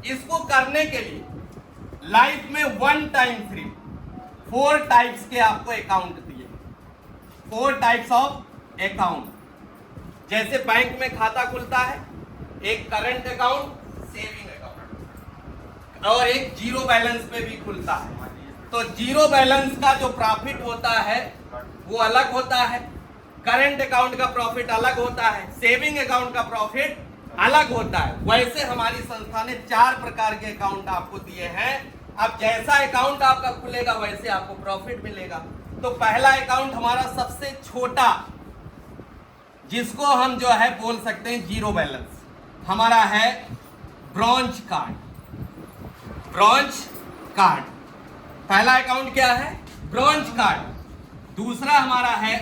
इसको करने के लिए लाइफ में 1 टाइम फ्री 4 टाइप्स के आपको अकाउंट दिए, 4 टाइप्स ऑफ अकाउंट। जैसे बैंक में खाता खुलता है, एक करंट अकाउंट, सेविंग अकाउंट, और एक जीरो बैलेंस पे भी खुलता है। तो जीरो बैलेंस का जो प्रॉफिट होता है वो अलग होता है, करंट अकाउंट का प्रॉफिट अलग होता है, सेविंग अकाउंट का प्रॉफिट अलग होता है। वैसे हमारी संस्था ने 4 प्रकार के अकाउंट आपको दिए हैं। अब जैसा अकाउंट आपका खुलेगा वैसे आपको प्रॉफिट मिलेगा। तो पहला अकाउंट हमारा सबसे छोटा, जिसको हम जो है बोल सकते हैं जीरो बैलेंस, हमारा है ब्रॉन्ज कार्ड। ब्रॉन्ज कार्ड पहला अकाउंट क्या है? Bronze card. दूसरा हमारा है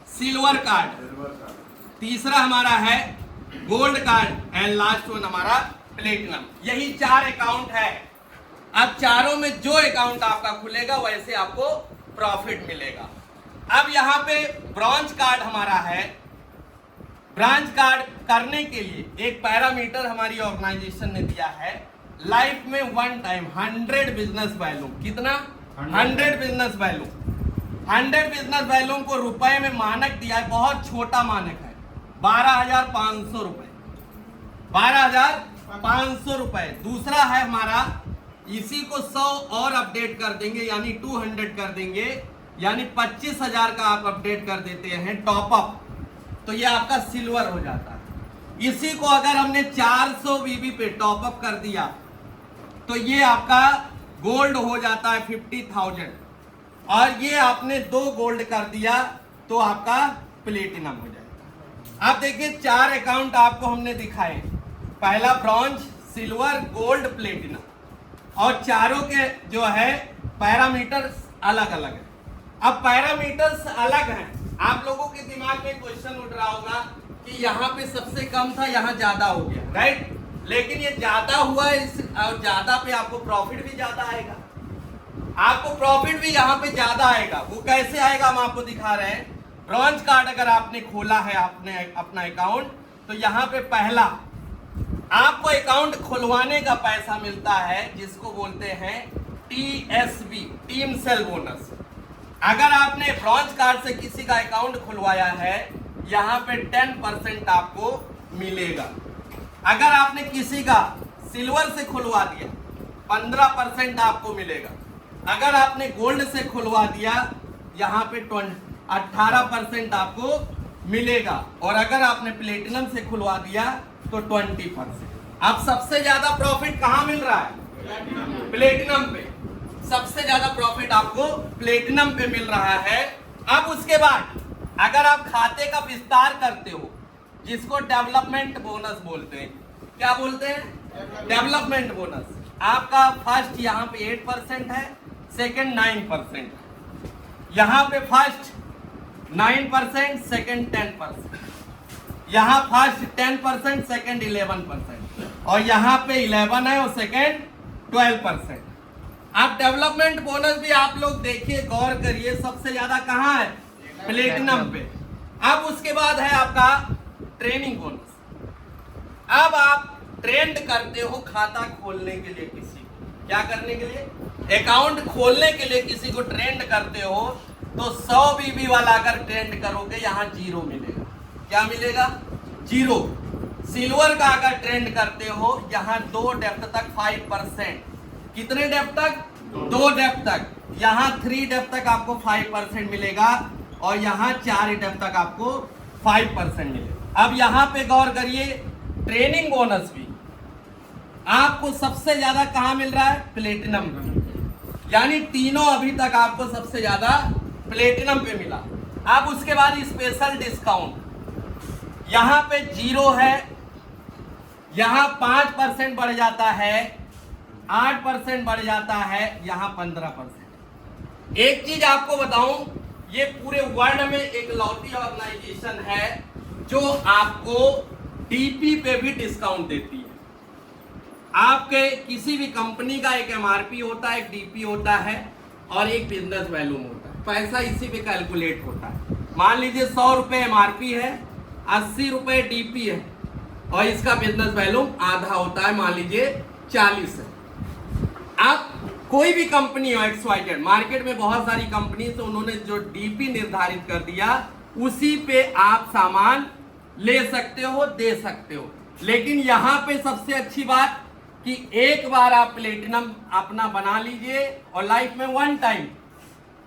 सिल्वर कार्ड, तीसरा हमारा है gold card, and last one हमारा प्लेटिनम। यही 4 अकाउंट है। अब चारों में जो अकाउंट आपका खुलेगा वैसे आपको प्रॉफिट मिलेगा। अब यहाँ पे ब्रॉन्ज कार्ड हमारा है। ब्रॉन्ज कार्ड करने के लिए एक पैरामीटर हमारी ऑर्गेनाइजेशन ने दिया है, लाइफ में 1 टाइम 100 बिजनेस वैल्यू। कितना? 100 बिजनेस वैल्यू। 100 बिजनेस वैल्यू को रुपए में मानक दिया है, बहुत छोटा मानक है, 12,500 रुपए। 12,500 रुपए। दूसरा है हमारा, इसी को 100 और अपडेट कर देंगे, यानी 200 कर देंगे, यानी 25,000 का आप अपडेट कर देते हैं टॉपअप, तो ये आपका सिल्वर हो जाता है। इसी को अगर हमने 400 बीबी पे टॉपअप कर दिया तो ये आपका गोल्ड हो जाता है 50,000, और ये आपने 2 गोल्ड कर दिया तो आपका प्लेटिनम हो जाएगा। आप देखिए 4 अकाउंट आपको हमने दिखाए, पहला ब्रॉन्ज, सिल्वर, गोल्ड, प्लेटिनम, और चारों के जो है पैरामीटर्स अलग अलग है। अब पैरामीटर्स अलग हैं, आप लोगों के दिमाग में क्वेश्चन उठ रहा होगा कि यहाँ पे सबसे कम था, यहाँ ज्यादा हो गया, राइट? लेकिन ये ज्यादा हुआ है, और ज्यादा पे आपको प्रॉफिट भी ज्यादा आएगा। आपको प्रॉफिट भी यहाँ पे ज्यादा आएगा। वो कैसे आएगा हम आपको दिखा रहे हैं। ब्रॉन्ज कार्ड अगर आपने खोला है आपने अपना अकाउंट, तो यहाँ पे पहला आपको अकाउंट खुलवाने का पैसा मिलता है, जिसको बोलते हैं TSB, टीम सेल बोनस। अगर आपने ब्रॉन्ज कार्ड से किसी का अकाउंट खुलवाया है, यहाँ पे 10% आपको मिलेगा। अगर आपने किसी का सिल्वर से खुलवा दिया, 15% आपको मिलेगा। अगर आपने गोल्ड से खुलवा दिया, यहाँ पे 18% आपको मिलेगा, और अगर आपने प्लेटिनम से खुलवा दिया तो 20%। अब सबसे ज्यादा प्रॉफिट कहाँ मिल रहा है? प्लेटिनम पे। सबसे ज्यादा प्रॉफिट आपको प्लेटिनम पे मिल रहा है। अब उसके बाद अगर आप खाते का विस्तार करते हो, जिसको डेवलपमेंट बोनस बोलते हैं, क्या बोलते हैं? Development bonus. आपका फर्स्ट यहाँ पे 8% है, सेकंड 9%, यहाँ पे फर्स्ट 9%, सेकंड 10%, यहाँ फर्स्ट 10%, सेकंड 11%, और यहाँ पे 11 है और सेकंड 12%। आप डेवलपमेंट बोनस भी आप लोग देखिए, गौर करिए, सबसे ज्यादा कहाँ है? प्लेटिनम पे। अब उसके बाद है आपका ट्रेनिंग बोनस। अब आप ट्रेंड करते हो खाता खोलने के लिए, किसी को क्या करने के लिए? अकाउंट खोलने के लिए किसी को ट्रेंड करते हो, तो 100 बीबी वाला अगर ट्रेंड करोगे, यहाँ 0 मिलेगा। क्या मिलेगा? 0। सिल्वर का अगर ट्रेंड करते हो, यहाँ 2 डेप्थ तक 5%। कितने डेप्थ तक? 2 डेप्थ तक। यहाँ 3 डेप्थ तक आपको 5% मिलेगा, और यहाँ 4 डेप्थ तक आपको 5% मिलेगा। अब यहाँ पे गौर करिए, ट्रेनिंग बोनस भी आपको सबसे ज्यादा कहाँ मिल रहा है? प्लेटिनम पे। यानी तीनों अभी तक आपको सबसे ज्यादा प्लेटिनम पे मिला। अब उसके बाद स्पेशल डिस्काउंट, यहाँ पे 0 है, यहाँ 5% बढ़ जाता है, 8% बढ़ जाता है, यहाँ 15%। एक चीज आपको बताऊं, ये पूरे वर्ल्ड में एक लौती ऑर्गेनाइजेशन है जो आपको डीपी पे भी डिस्काउंट देती है। आपके किसी भी कंपनी का एक MRP होता है, एक DP होता है, और एक बिजनेस वैल्यू होता है। पैसा इसी पे कैलकुलेट होता है। मान लीजिए 100 रुपए MRP है, 80 रुपए DP है, और इसका बिजनेस वैल्यू आधा होता है, मान लीजिए 40 है। अब कोई भी कंपनी हो XYZ, मार्केट में बहुत सारी कंपनी से उन्होंने जो डीपी निर्धारित कर दिया उसी पे आप सामान ले सकते हो, दे सकते हो। लेकिन यहाँ पे सबसे अच्छी बात कि एक बार आप प्लेटिनम अपना बना लीजिए और लाइफ में 1 टाइम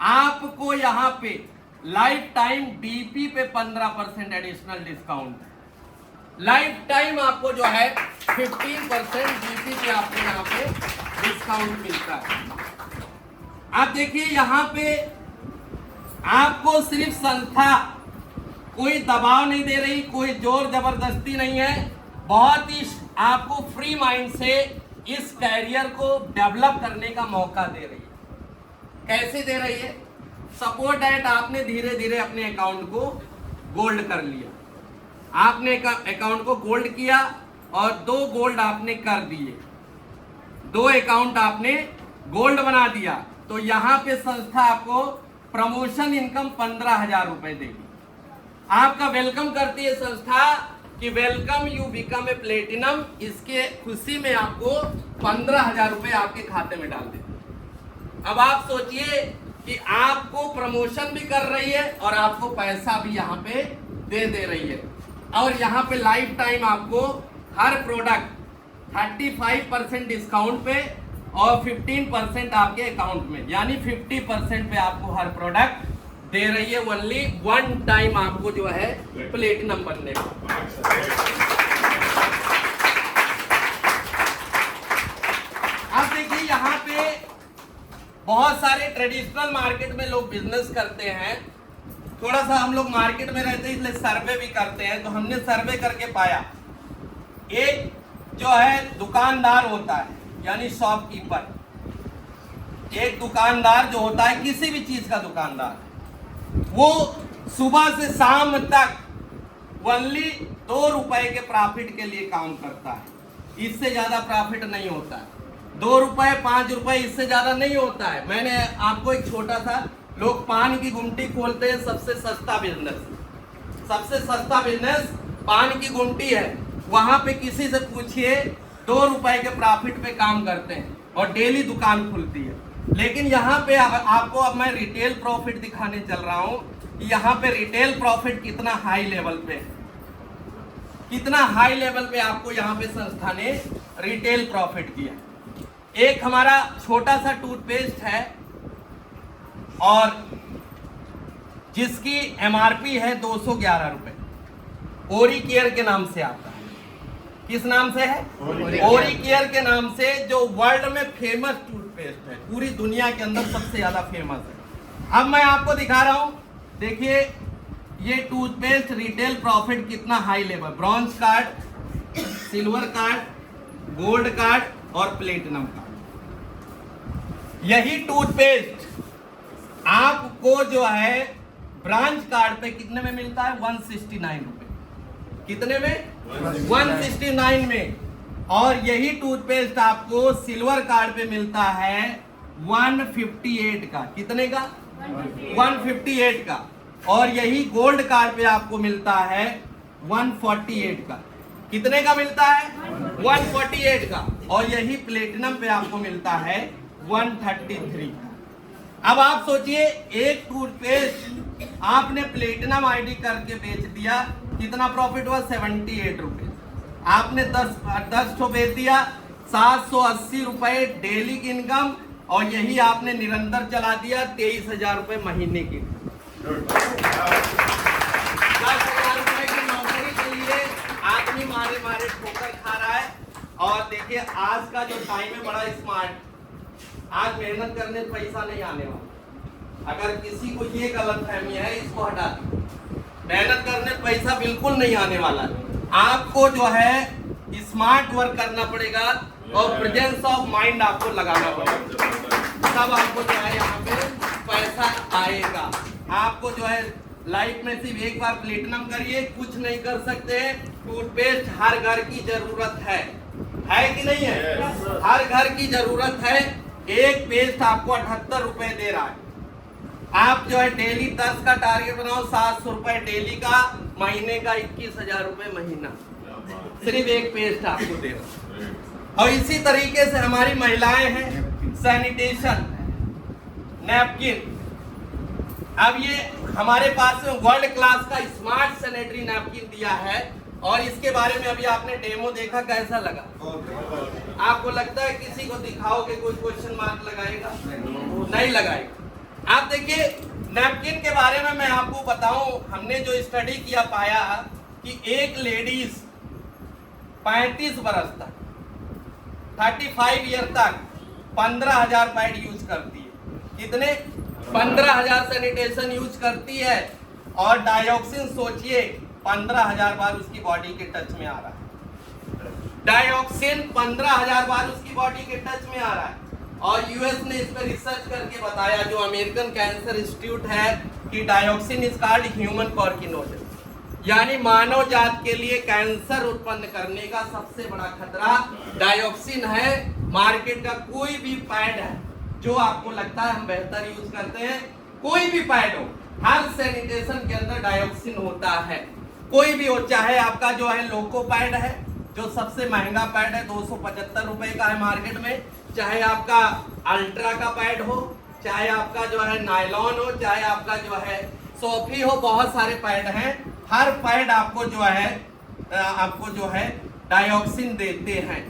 आपको यहाँ पे लाइफ टाइम डीपी पे 15% एडिशनल डिस्काउंट है। लाइफ टाइम आपको जो है 15% डीपी पे आपको यहाँ पे डिस्काउंट मिलता है। आप देखिए यहाँ पे आपको सिर्फ संस्था कोई दबाव नहीं दे रही, कोई जोर जबरदस्ती नहीं है, बहुत ही आपको फ्री माइंड से इस कैरियर को डेवलप करने का मौका दे रही है। कैसे दे रही है? सपोर्ट दैट आपने धीरे धीरे अपने अकाउंट को गोल्ड कर लिया, आपने अकाउंट को गोल्ड किया और 2 गोल्ड आपने कर दिए, 2 अकाउंट आपने गोल्ड बना दिया, तो यहाँ पे संस्था आपको प्रमोशन इनकम 15,000 रुपए देगी। आपका वेलकम करती है संस्था कि welcome you become a platinum, इसके खुशी में आपको 15,000 रुपए आपके खाते में डाल देती। अब आप सोचिए कि आपको प्रमोशन भी कर रही है और आपको पैसा भी यहाँ पे दे रही है। और यहाँ पे लाइफ टाइम आपको हर प्रोडक्ट 35% डिस्काउंट पे और 15% आपके अकाउंट में, यानी 50% पे आपको हर प्रोडक्ट दे रही है। ओनली 1 टाइम आपको जो है प्लेटिनम बनने का। अब देखिए यहाँ पे बहुत सारे ट्रेडिशनल मार्केट में लोग बिजनेस करते हैं, थोड़ा सा हम लोग मार्केट में रहते हैं इसलिए सर्वे भी करते हैं। तो हमने सर्वे करके पाया एक जो है दुकानदार होता है, यानी शॉपकीपर, एक दुकानदार जो होता है किसी भी चीज का दुकानदार, वो सुबह से शाम तक ओनली 2 रुपए के प्रॉफिट के लिए काम करता है, इससे ज्यादा प्रॉफिट नहीं होता है। 2 रुपए 5 रुपए इससे ज्यादा नहीं होता है। मैंने आपको एक छोटा सा, लोग पान की गुमटी खोलते हैं, सबसे सस्ता बिजनेस पान की गुमटी है। वहां पे किसी से पूछिए 2 रुपए के प्रॉफिट पे काम करते हैं और डेली दुकान खुलती है। लेकिन यहाँ पे आपको अब मैं रिटेल प्रॉफिट दिखाने चल रहा हूँ कि यहाँ पे रिटेल प्रॉफिट कितना हाई लेवल पे है, कितना हाई लेवल पे आपको यहाँ पे संस्था ने रिटेल प्रॉफिट किया। एक हमारा छोटा सा टूथपेस्ट है और जिसकी एमआरपी है 211 रुपए, ओरी केयर के नाम से आता है। किस नाम से है? ओरी केयर के नाम से, जो वर्ल्ड में फेमस टूथपेस्ट है, पूरी दुनिया के अंदर सबसे ज्यादा फेमस है। अब मैं आपको दिखा रहा हूं, देखिए ये टूथपेस्ट रिटेल प्रॉफिट कितना high level, bronze card, silver card, gold card और प्लेटिनम कार्ड। यही टूथपेस्ट आपको जो है ब्रांच कार्ड पे कितने में मिलता है? 169 रुपए। कितने में? 169 में। और यही टूथपेस्ट आपको सिल्वर कार्ड पे मिलता है 158 का। कितने का? 158 का। और यही गोल्ड कार्ड पे आपको मिलता है 148 का। कितने का मिलता है? 148 का। और यही प्लेटिनम पे आपको मिलता है 133 का। अब आप सोचिए, एक टूथपेस्ट आपने प्लेटिनम आईडी करके बेच दिया, कितना प्रॉफिट हुआ? 78 रुपए। आपने 10 ठो बेच दिया, 780 रुपए डेली की इनकम, और यही आपने निरंतर चला दिया 23,000 रुपए महीने की। 10,000 रुपए की नौकरी के लिए आदमी मारे मारे ठोकर खा रहा है। और देखिए आज का जो टाइम है बड़ा स्मार्ट, आज मेहनत करने पैसा नहीं आने वाला। अगर किसी को ये गलतफहमी है, इसको हटा दो। मेहनत करने पैसा बिल्कुल नहीं आने वाला। आपको जो है स्मार्ट वर्क करना पड़ेगा और प्रेजेंस ऑफ माइंड आपको लगाना पड़ेगा, तब आपको जो है यहाँ पे पैसा आएगा। आपको जो है लाइफ में सिर्फ एक बार प्लेटिनम करिए, कुछ नहीं कर सकते। टूथपेस्ट हर घर की जरूरत है कि नहीं है? हर घर की जरूरत है। एक पेस्ट आपको 78 रुपए दे रहा है। आप जो है डेली 10 का टारगेट बनाओ, 700 रुपए डेली का, महीने का 21,000 रुपए महीना, सिर्फ एक पेस्ट आपको दे रहा है। और इसी तरीके से हमारी महिलाएं हैं, सैनिटेशन नैपकिन। अब ये हमारे पास में वर्ल्ड क्लास का स्मार्ट सैनिटरी नैपकिन दिया है, और इसके बारे में अभी आपने डेमो देखा, कैसा लगा? आपको लगता है किसी को दिखाओगे कोई क्वेश्चन मार्क लगाएगा? नहीं लगाएगा। आप देखिए नैपकिन के बारे में मैं आपको बताऊं, हमने जो स्टडी किया पाया कि एक लेडीज 35 बरस तक 35 ईयर तक 15,000 पैड यूज करती है। कितने? 15,000 सैनिटेशन यूज करती है, और डायोक्सिन सोचिए 15,000 बार उसकी बॉडी के टच में आ रहा है। डायोक्सिन 15,000 बार उसकी बॉडी के टच में आ रहा है। और यूएस ने इस पर रिसर्च करके बताया, जो अमेरिकन कैंसर इंस्टीट्यूट है, कि dioxin is called human carcinogen, यानी मानव जात के लिए कैंसर उत्पन्न करने का सबसे बड़ा खतरा डायोक्सिन है। मार्केट का कोई भी पैड है जो आपको लगता है हम बेहतर यूज करते हैं, कोई भी पैड हो, हर सैनिटेशन के अंदर डायोक्सिन होता है। कोई भी हो, चाहे आपका जो है लोको पैड है, जो सबसे महंगा पैड है, 275 रुपए का है मार्केट में, चाहे आपका अल्ट्रा का पैड हो, चाहे आपका जो है नायलॉन हो, चाहे आपका जो है सोफी हो, बहुत सारे पैड हैं। हर पैड आपको जो है डायोक्सिन देते हैं।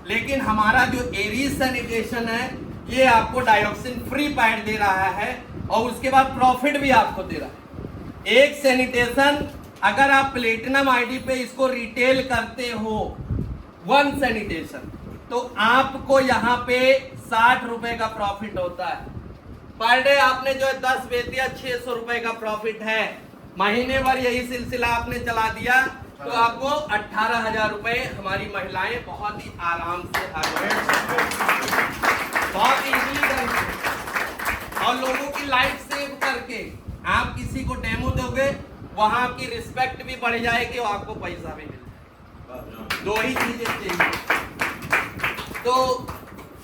लेकिन हमारा जो एरीज सैनिटेशन है, ये आपको डायोक्सिन फ्री पैड दे रहा है, और उसके बाद प्रॉफिट भी आपको दे रहा है। एक सैनिटेशन अगर आप प्लेटिनम आईडी पे इसको रिटेल करते हो 1 सैनिटेशन, तो आपको यहाँ पे 60 रुपए का प्रॉफिट होता है पर डे। आपने जो है 10 बेच दिया, 600 रुपए का प्रॉफिट है। महीने भर यही सिलसिला आपने चला दिया तो आपको 18,000 रुपए हमारी महिलाएं बहुत ही आराम से बहुत इजीली कर, और लोगों की लाइफ सेव करके आप किसी को डेमो दोगे, वहां आपकी रिस्पेक्ट भी बढ़ जाएगी और आपको पैसा भी मिलेगा। 2 ही चीजें चाहिए। तो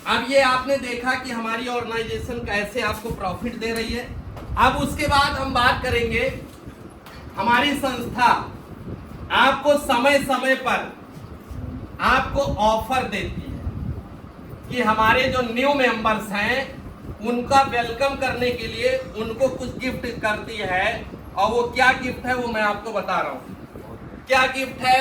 अब ये आपने देखा कि हमारी ऑर्गेनाइजेशन कैसे आपको प्रॉफिट दे रही है। अब उसके बाद हम बात करेंगे, हमारी संस्था आपको समय समय पर आपको ऑफर देती है कि हमारे जो न्यू मेंबर्स हैं उनका वेलकम करने के लिए उनको कुछ गिफ्ट करती है। और वो क्या गिफ्ट है वो मैं आपको बता रहा हूँ। क्या गिफ्ट है?